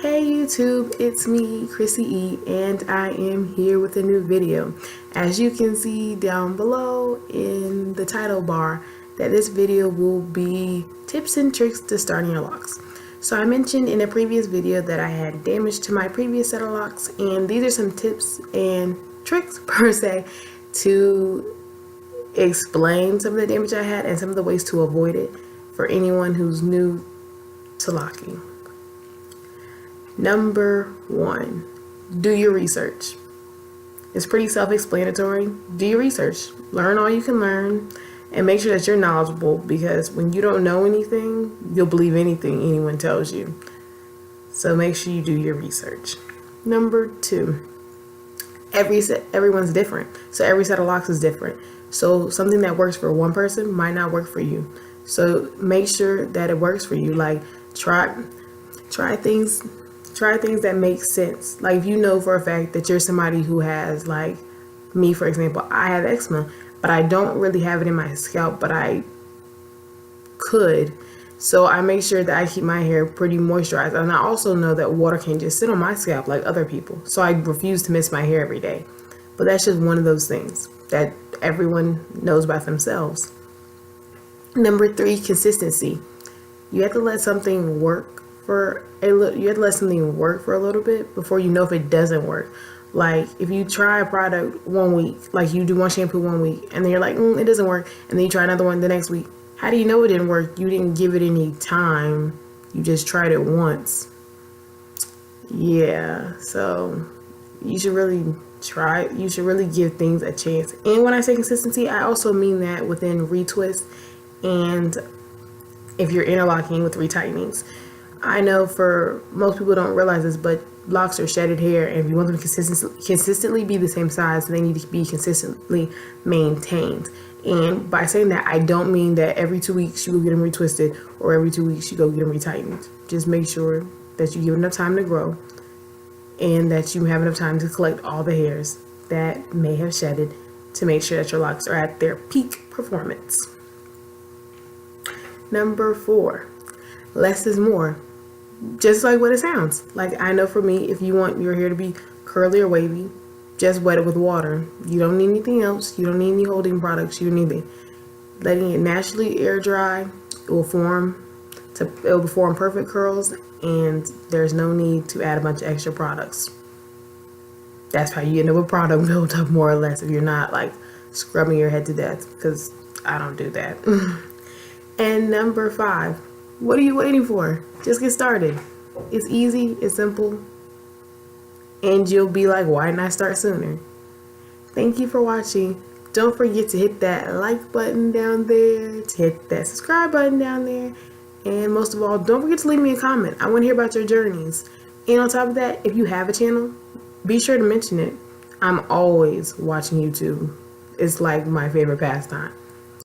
Hey YouTube, it's me, Chrissy E, and I am here with a new video. As you can see down below in the title bar, that this video will be tips and tricks to starting your locks. So I mentioned in a previous video that I had damage to my previous set of locks, and these are some tips and tricks per se to explain some of the damage I had and some of the ways to avoid it for anyone who's new to locking. Number 1, do your research. It's pretty self-explanatory. Do your research. Learn all you can learn and make sure that you're knowledgeable, because when you don't know anything, you'll believe anything anyone tells you. So make sure you do your research. Number 2, everyone's different. So every set of locks is different. So something that works for one person might not work for you. So make sure that it works for you. Like try things that make sense. Like if you know for a fact that you're somebody who has, like me for example, I have eczema, but I don't really have it in my scalp, but I could. So I make sure that I keep my hair pretty moisturized. And I also know that water can't just sit on my scalp like other people. So I refuse to mist my hair every day. But that's just one of those things that everyone knows about themselves. Number 3, consistency. You have to let something work for a little bit before you know if it doesn't work. Like if you try a product 1 week, like you do one shampoo 1 week and then you're like, it doesn't work, and then you try another one the next week. How do you know it didn't work? You didn't give it any time. You just tried it once. Yeah, so you should really try. You should really give things a chance. And when I say consistency, I also mean that within retwist and if you're interlocking with retightings. I know for most people don't realize this, but locks are shedded hair, and if you want them to consistently be the same size, they need to be consistently maintained. And by saying that, I don't mean that every 2 weeks you go get them retwisted or every 2 weeks you go get them retightened. Just make sure that you give enough time to grow and that you have enough time to collect all the hairs that may have shedded to make sure that your locks are at their peak performance. Number 4, less is more. Just like what it sounds. Like I know for me, if you want your hair to be curly or wavy, just wet it with water. You don't need anything else. You don't need any holding products. You don't need anything. Letting it naturally air dry, it will form perfect curls, and there's no need to add a bunch of extra products. That's how you end up with product built up, more or less, if you're not like scrubbing your head to death, because I don't do that. And number 5, what are you waiting for? Just get started. It's easy, it's simple, and you'll be like, why didn't I start sooner? Thank you for watching. Don't forget to hit that like button down there, to hit that subscribe button down there, and most of all, don't forget to leave me a comment. I want to hear about your journeys. And on top of that, if you have a channel, be sure to mention it. I'm always watching YouTube. It's like my favorite pastime.